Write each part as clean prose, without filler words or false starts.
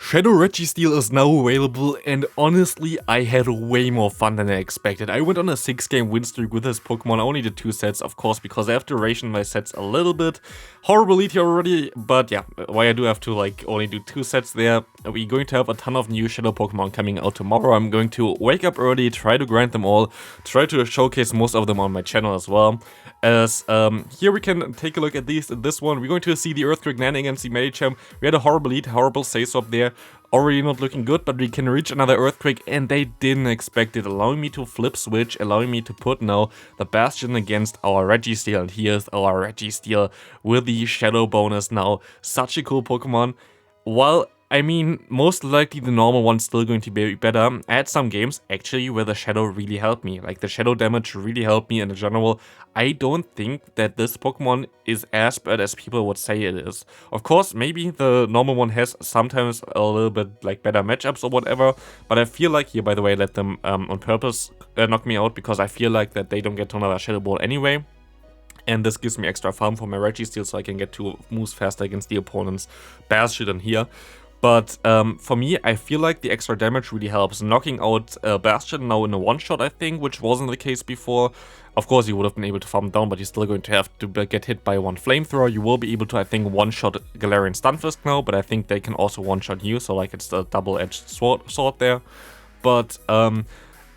Shadow Registeel is now available, and honestly, I had way more fun than I expected. I went on a 6-game win streak with this Pokemon. I only did 2 sets, of course, because I have to ration my sets a little bit. Horrible lead here already, but yeah, why I do have to only do 2 sets there. We're going to have a ton of new Shadow Pokemon coming out tomorrow. I'm going to wake up early, try to grind them all, try to showcase most of them on my channel as well. As here we can take a look at these. This one, we're going to see the Earthquake 9 against the Kaiwei Chang. We had a horrible lead, horrible save swap there. Already not looking good, but we can reach another Earthquake, and they didn't expect it, allowing me to flip switch, allowing me to put now the Bastion against our Registeel. And here's our Registeel with the Shadow bonus now. Such a cool Pokemon. While I mean, most likely the normal one's still going to be better. I had some games actually where the Shadow really helped me. Like the Shadow damage really helped me in general. I don't think that this Pokemon is as bad as people would say it is. Of course, maybe the normal one has sometimes a little bit better matchups or whatever. But I feel like here, by the way, I let them on purpose knock me out because I feel like that they don't get to another Shadow Ball anyway. And this gives me extra farm for my Registeel so I can get 2 moves faster against the opponent's Bastion here. But for me, I feel like the extra damage really helps. Knocking out Bastion now in a one-shot, I think, which wasn't the case before. Of course, you would have been able to farm down, but you're still going to have to get hit by one Flamethrower. You will be able to, I think, one-shot Galarian Stunfisk now, but I think they can also one-shot you, so like it's a double-edged sword there. But a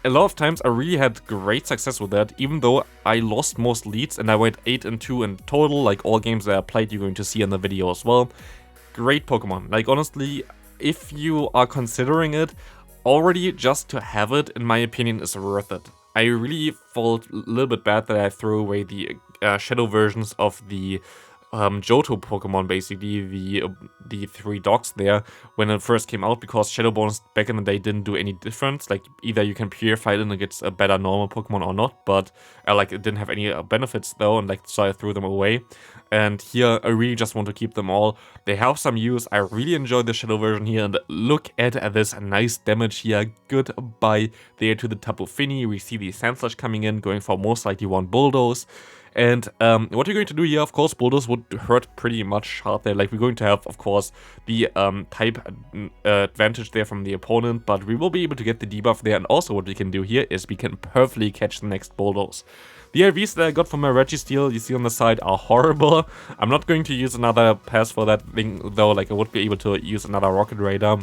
lot of times I really had great success with that, even though I lost most leads and I went 8-2 in total, like all games that I played you're going to see in the video as well. Great Pokemon. Like honestly, if you are considering it, already just to have it, in my opinion, is worth it. I really felt a little bit bad that I threw away the Shadow versions of the Johto Pokemon, basically the 3 dogs there when it first came out, because Shadow Bonus back in the day didn't do any difference. Like either you can purify it and it gets a better normal Pokemon or not, but like it didn't have any benefits though, and like so I threw them away. And here I really just want to keep them all. They have some use. I really enjoy the Shadow version here, and look at this nice damage here. Goodbye there to the Tapu Fini. We see the Sandslash coming in, going for most likely one Bulldoze. And what we're going to do here, of course, Bulldoze would hurt pretty much hard there. Like, we're going to have, of course, the type advantage there from the opponent, but we will be able to get the debuff there. And also what we can do here is we can perfectly catch the next Bulldoze. The IVs that I got from my Registeel, you see on the side, are horrible. I'm not going to use another pass for that thing, though. Like, I would be able to use another Rocket Raider.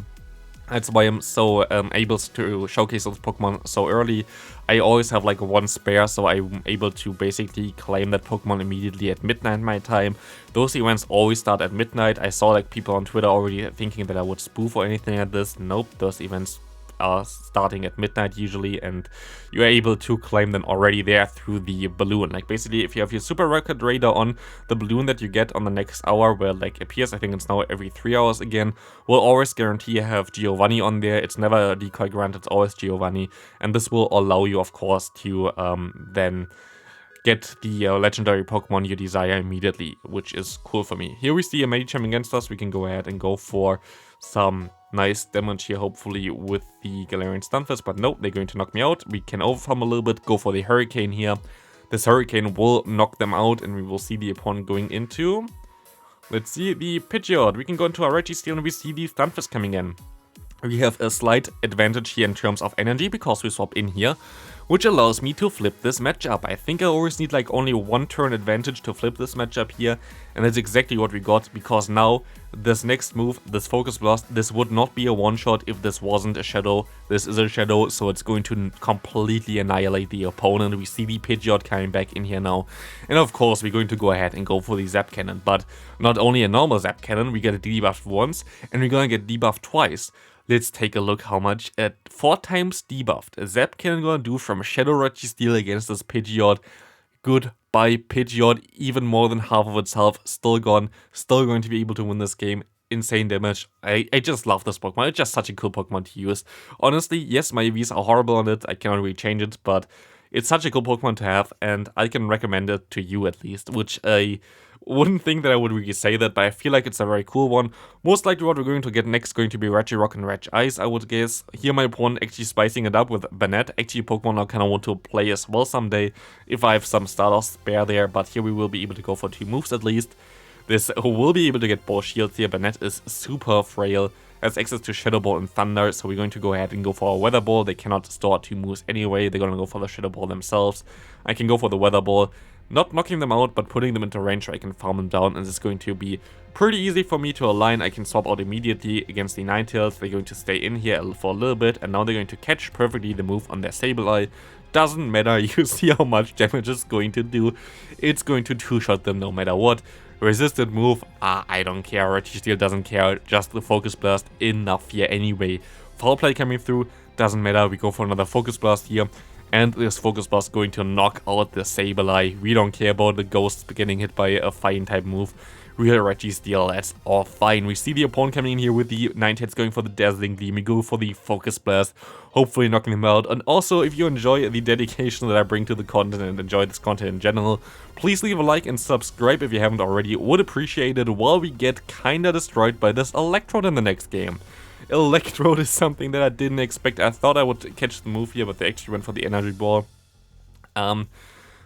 That's why I'm so able to showcase those Pokemon so early. I always have like 1 spare, so I'm able to basically claim that Pokemon immediately at midnight my time. Those events always start at midnight. I saw like people on Twitter already thinking that I would spoof or anything like this. Nope, those events are starting at midnight usually, and you're able to claim them already there through the balloon. Like basically, if you have your Super Rocket Raider on, the balloon that you get on the next hour where like appears, I think it's now every 3 hours again, will always guarantee you have Giovanni on there. It's never a decoy grunt, it's always Giovanni, and this will allow you, of course, to then get the legendary Pokemon you desire immediately, which is cool for me. Here we see a Medicham against us. We can go ahead and go for some nice damage here, hopefully, with the Galarian Stunfisk, but no, they're going to knock me out. We can overfarm a little bit, go for the Hurricane here. This Hurricane will knock them out, and we will see the opponent going into, let's see, the Pidgeot. We can go into our Registeel, and we see the Stunfisk coming in. We have a slight advantage here in terms of energy because we swap in here, which allows me to flip this matchup. I think I always need like only 1 turn advantage to flip this matchup here, and that's exactly what we got, because now this next move, this Focus Blast, this would not be a one-shot if this wasn't a Shadow. This is a Shadow, so it's going to completely annihilate the opponent. We see the Pidgeot coming back in here now, and of course we're going to go ahead and go for the Zap Cannon, but not only a normal Zap Cannon, we get a debuff once, and we're gonna get debuffed twice. Let's take a look how much at 4 times debuffed a Zap Cannon gonna do from Shadow Registeel against this Pidgeot. Goodbye Pidgeot, even more than half of itself, still gone, still going to be able to win this game. Insane damage. I just love this Pokemon. It's just such a cool Pokemon to use. Honestly, yes, my EVs are horrible on it. I cannot really change it, but it's such a cool Pokemon to have, and I can recommend it to you at least, which I wouldn't think that I would really say that, but I feel like it's a very cool one. Most likely what we're going to get next is going to be Regirock and Regice, I would guess. Here my opponent actually spicing it up with Banette. Actually, Pokemon I kind of want to play as well someday, if I have some Stardust spare there, but here we will be able to go for 2 moves at least. This will be able to get both shields here. Banette is super frail. has access to Shadow Ball and Thunder, so we're going to go ahead and go for a Weather Ball. They cannot store 2 moves anyway, they're gonna go for the Shadow Ball themselves. I can go for the Weather Ball, not knocking them out, but putting them into range where I can farm them down, and it's going to be pretty easy for me to align. I can swap out immediately against the Ninetales. They're going to stay in here for a little bit, and now they're going to catch perfectly the move on their Sableye. Doesn't matter, you see how much damage it's going to do. It's going to two-shot them no matter what. Resisted move, I don't care. Registeel doesn't care, just the Focus Blast, enough here anyway. Foul play coming through, doesn't matter, we go for another Focus Blast here. And this Focus Blast going to knock out the Sableye. We don't care about the ghosts getting hit by a fighting type move. Real Registeel, that's all fine. We see the opponent coming in here with the Ninetales going for the Dazzling Gleam. We go for the Focus Blast, hopefully knocking him out. And also, if you enjoy the dedication that I bring to the content and enjoy this content in general, please leave a like and subscribe if you haven't already. Would appreciate it while we get kinda destroyed by this Electrode in the next game. Electrode is something that I didn't expect. I thought I would catch the move here, but they actually went for the Energy Ball.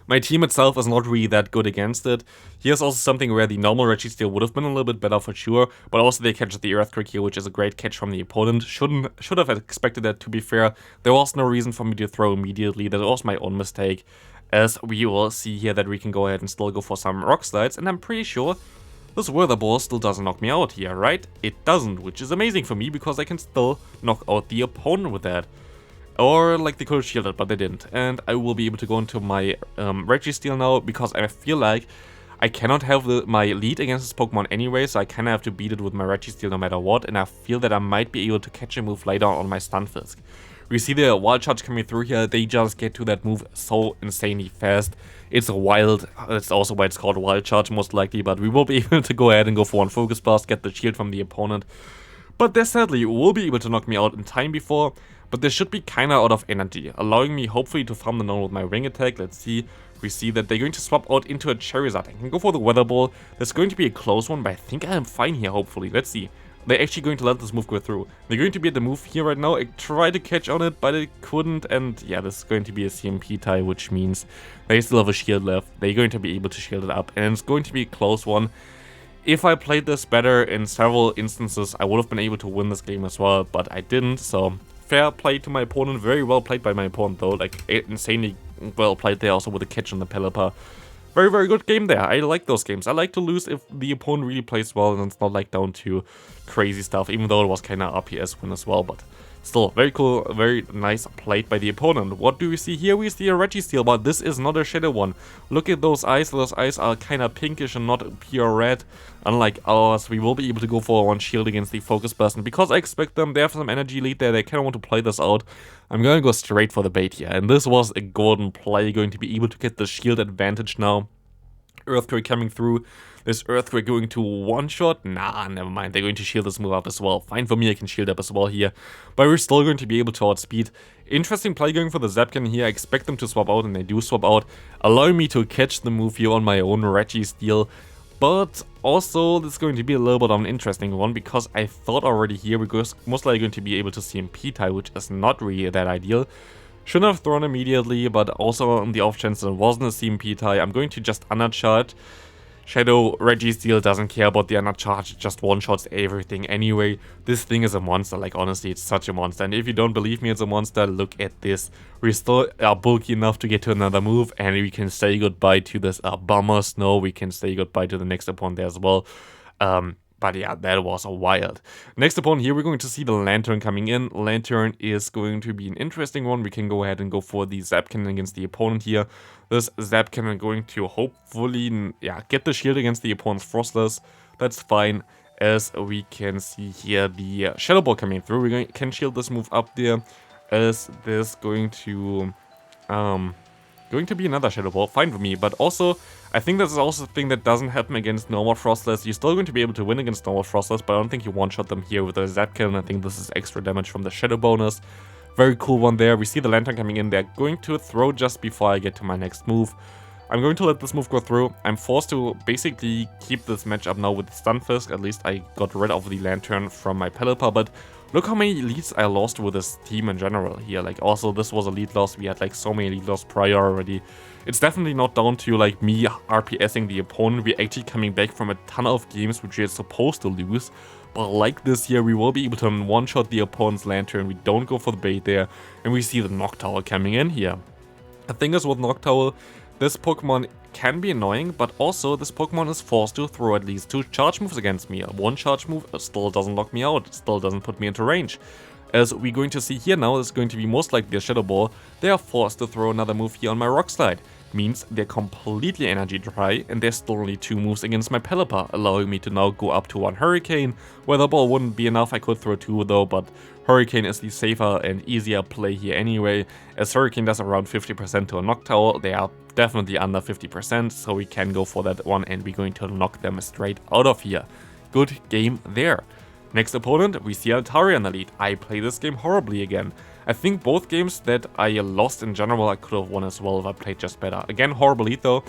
My team itself is not really that good against it. Here's also something where the normal Registeel would have been a little bit better for sure, but also they catch the Earthquake here, which is a great catch from the opponent. Should have expected that, to be fair. There was no reason for me to throw immediately. That was my own mistake, as we will see here that we can go ahead and still go for some Rock Slides, and I'm pretty sure this Weather Ball still doesn't knock me out here, right? It doesn't, which is amazing for me because I can still knock out the opponent with that. Or like they could have shielded, but they didn't. And I will be able to go into my Registeel now because I feel like I cannot have my lead against this Pokemon anyway, so I kind of have to beat it with my Registeel no matter what. And I feel that I might be able to catch a move later on my Stunfisk. We see the Wild Charge coming through here. They just get to that move so insanely fast. It's wild. That's also why it's called Wild Charge most likely, but we will be able to go ahead and go for one Focus Blast, get the shield from the opponent. But they sadly will be able to knock me out in time before, but they should be kinda out of energy, allowing me hopefully to farm them down with my Wing Attack. Let's see. We see that they're going to swap out into a Charizard. I can go for the Weather Ball. That's going to be a close one, but I think I am fine here, hopefully. Let's see. They're actually going to let this move go through. They're going to be at the move here right now. I tried to catch on it, but it couldn't. And yeah, this is going to be a CMP tie, which means they still have a shield left. They're going to be able to shield it up, and it's going to be a close one. If I played this better in several instances, I would have been able to win this game as well, but I didn't. So fair play to my opponent. Very well played by my opponent though. Like insanely well played there, also with a catch on the Pelipper. Very, very good game there. I like those games. I like to lose if the opponent really plays well and it's not like down to crazy stuff, even though it was kind of RPS win as well, but still, very cool, very nice played by the opponent. What do we see here? We see a Registeel, but this is not a Shadow one. Look at those eyes. Those eyes are kind of pinkish and not pure red. Unlike ours, we will be able to go for one shield against the Focus Blast. And because I expect them, they have some energy lead there. They kind of want to play this out. I'm going to go straight for the bait here. And this was a golden play, going to be able to get the shield advantage now. Earthquake coming through. This Earthquake going to one-shot? Nah, never mind. They're going to shield this move up as well. Fine for me, I can shield up as well here. But we're still going to be able to outspeed. Interesting play going for the Zapkin here. I expect them to swap out, and they do swap out, allowing me to catch the move here on my own Registeel. But also, this is going to be a little bit of an interesting one, because I thought already here we're most likely going to be able to CMP tie, which is not really that ideal. Shouldn't have thrown immediately, but also on the off chance it wasn't a CMP tie, I'm going to just undercharge. Shadow Registeel doesn't care about the undercharge, it just one-shots everything anyway. This thing is a monster, like honestly, it's such a monster. And if you don't believe me it's a monster, look at this. We still are bulky enough to get to another move, and we can say goodbye to this Bomber Snow. We can say goodbye to the next opponent there as well. But yeah, that was wild. Next opponent here, we're going to see the Lantern coming in. Lantern is going to be an interesting one. We can go ahead and go for the Zapkin against the opponent here. This Zapkin is going to hopefully, yeah, get the shield against the opponent's Frostless. That's fine. As we can see here, the Shadow Ball coming through. We can shield this move up there. As this going to be another Shadow Ball, fine for me, but also, I think this is also a thing that doesn't happen against normal Frostless. You're still going to be able to win against normal Frostless, but I don't think you one-shot them here with a Zapkin. I think this is extra damage from the Shadow bonus. Very cool one there. We see the Lantern coming in. They're going to throw just before I get to my next move. I'm going to let this move go through. I'm forced to basically keep this matchup now with Stunfisk. At least I got rid of the Lantern from my Pelipper, but look how many leads I lost with this team in general here. Like, also, this was a lead loss. We had, like, so many lead loss prior already. It's definitely not down to, like, me RPSing the opponent. We're actually coming back from a ton of games which we're supposed to lose. But like this here, we will be able to one-shot the opponent's Lantern, we don't go for the bait there, and we see the Noctowl coming in here. The thing is with Noctowl, this Pokemon can be annoying, but also this Pokemon is forced to throw at least 2 charge moves against me. One charge move still doesn't lock me out, still doesn't put me into range. As we're going to see here now, is going to be most likely a Shadow Ball. They are forced to throw another move here on my Rock Slide. Means they're completely energy dry, and there's still only 2 moves against my Pelipper, allowing me to now go up to 1 Hurricane. Weather Ball wouldn't be enough, I could throw 2 though, but Hurricane is the safer and easier play here anyway, as Hurricane does around 50% to a Noctowl. They are definitely under 50%, so we can go for that one, and we're going to knock them straight out of here. Good game there. Next opponent, we see Altaria in the lead. I play this game horribly again. I think both games that I lost in general I could have won as well if I played just better. Again, horrible lead though.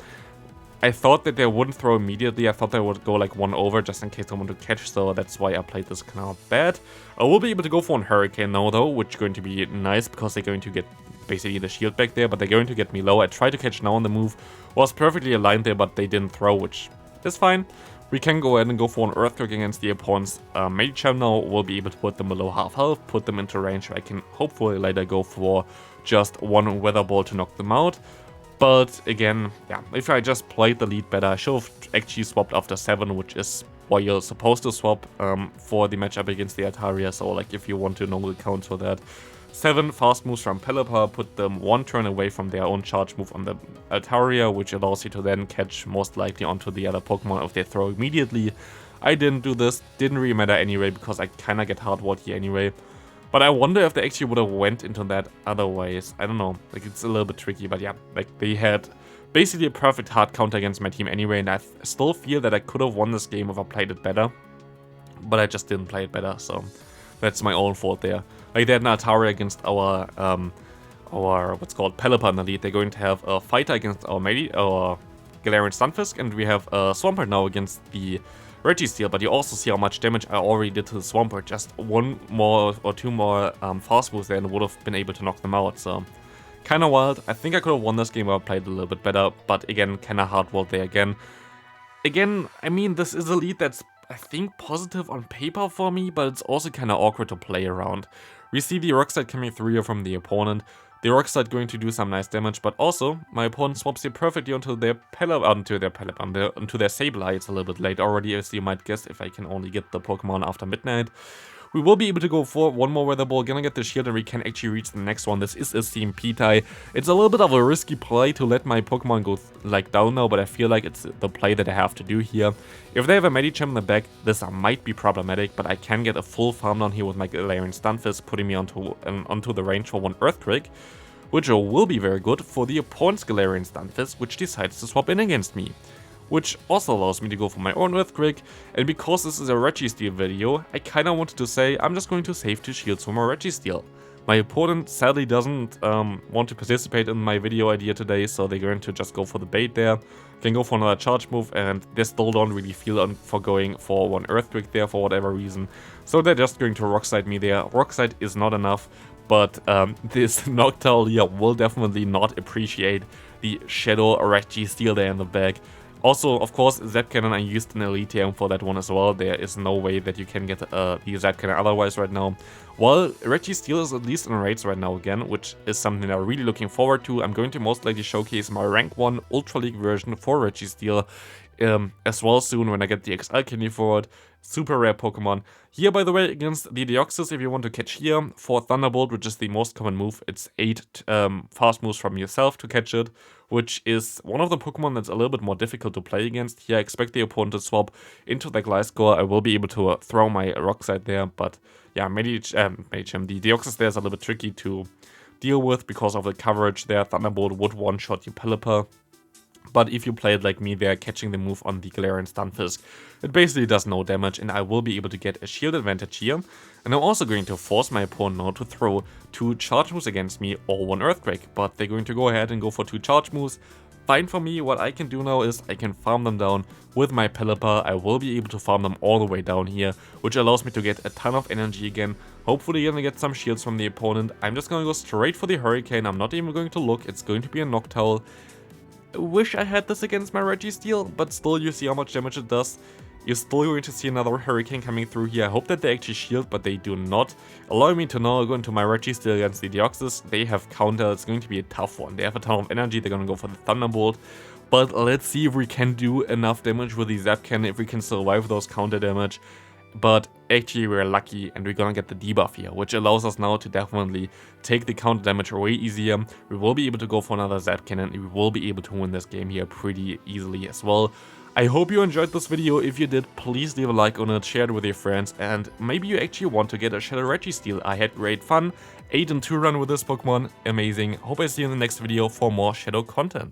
I thought that they wouldn't throw immediately. I thought they would go like 1 over just in case I want to catch, so that's why I played this kind of bad. I will be able to go for a Hurricane now though, which is going to be nice because they're going to get basically the shield back there, but they're going to get me low. I tried to catch now on the move, was perfectly aligned there, but they didn't throw, which is fine. We can go ahead and go for an Earthquake against the opponent's Medicham now. We'll be able to put them below half health, put them into range. I can hopefully later go for just 1 Weather Ball to knock them out. But again, yeah, if I just played the lead better, I should have actually swapped after 7, which is what you're supposed to swap for the matchup against the Altaria. So like if you want to know the count for that. 7 fast moves from Pelipper, put them 1 turn away from their own charge move on the Altaria, which allows you to then catch most likely onto the other Pokemon if they throw immediately. I didn't do this, didn't really matter anyway, because I kinda get hard-walled here anyway. But I wonder if they actually would have went into that otherwise. I don't know, like it's a little bit tricky, but yeah, like they had basically a perfect hard counter against my team anyway, and I still feel that I could have won this game if I played it better. But I just didn't play it better, so that's my own fault there. Like they had an Altaria against our what's called Pelipper in the lead. They're going to have a Fighter against our Galarian Stunfisk, and we have a Swampert now against the Registeel. But you also see how much damage I already did to the Swampert. Just 1 more or 2 more fast moves there, and would have been able to knock them out. So kind of wild. I think I could have won this game if I played a little bit better, but again, kind of hard-walled there again. Again, I mean, this is a lead that's I think positive on paper for me, but it's also kind of awkward to play around. We see the Rock Slide coming through here from the opponent. The Rock Slide going to do some nice damage, but also my opponent swaps it perfectly onto their Sableye. It's a little bit late already, as you might guess, if I can only get the Pokemon after midnight. We will be able to go for 1 more Weather Ball, gonna get the shield, and we can actually reach the next one. This is a CMP tie. It's a little bit of a risky play to let my Pokemon go like down now, but I feel like it's the play that I have to do here. If they have a Medicham in the back, this might be problematic, but I can get a full farm down here with my Galarian Stunfisk, putting me onto the range for 1 Earthquake, which will be very good for the opponent's Galarian Stunfisk, which decides to swap in against me. Which also allows me to go for my own Earthquake, and because this is a Registeel video, I kinda wanted to say I'm just going to save 2 shields for my Registeel. My opponent sadly doesn't want to participate in my video idea today, so they're going to just go for the bait there. Can go for another charge move, and they still don't really feel for going for 1 Earthquake there for whatever reason. So they're just going to Rock Slide me there. Rock Slide is not enough, but this Noctowl here will definitely not appreciate the Shadow Registeel there in the back. Also, of course, Z-Cannon, I used an Elite for that one as well. There is no way that you can get the Z-Cannon otherwise right now. While Registeel is at least in raids right now again, which is something I'm really looking forward to. I'm going to most likely showcase my rank 1 Ultra League version for Registeel as well soon when I get the XL candy for it. Super rare Pokemon. Here, by the way, against the Deoxys, if you want to catch here, for Thunderbolt, which is the most common move, it's 8 fast moves from yourself to catch it, which is one of the Pokemon that's a little bit more difficult to play against. Here, I expect the opponent to swap into the Gliscor. I will be able to throw my Rock Slide there, but yeah, Medicham, the Deoxys there is a little bit tricky to deal with because of the coverage there. Thunderbolt would one-shot your Pelipper. But if you play it like me there, catching the move on the Galarian Stunfisk, it basically does no damage, and I will be able to get a shield advantage here. And I'm also going to force my opponent now to throw 2 charge moves against me or 1 Earthquake. But they're going to go ahead and go for 2 charge moves. Fine for me. What I can do now is I can farm them down with my Pelipper. I will be able to farm them all the way down here, which allows me to get a ton of energy again. Hopefully gonna get some shields from the opponent. I'm just gonna go straight for the Hurricane. I'm not even going to look. It's going to be a Noctowl. Wish I had this against my Registeel, but still you see how much damage it does. you're still going to see another Hurricane coming through here. I hope that they actually shield, but they do not. Allow me to now go into my Registeel against the Deoxys. They have counter. It's going to be a tough one. They have a ton of energy. They're going to go for the Thunderbolt. But let's see if we can do enough damage with the Zap Cannon, if we can survive those counter damage. But actually we're lucky and we're gonna get the debuff here, which allows us now to definitely take the counter damage way easier. We will be able to go for another Zap Cannon, and we will be able to win this game here pretty easily as well. I hope you enjoyed this video. If you did, please leave a like on it, share it with your friends, and maybe you actually want to get a Shadow Registeel. I had great fun. 8 and 2 run with this Pokemon, amazing. Hope I see you in the next video for more Shadow content.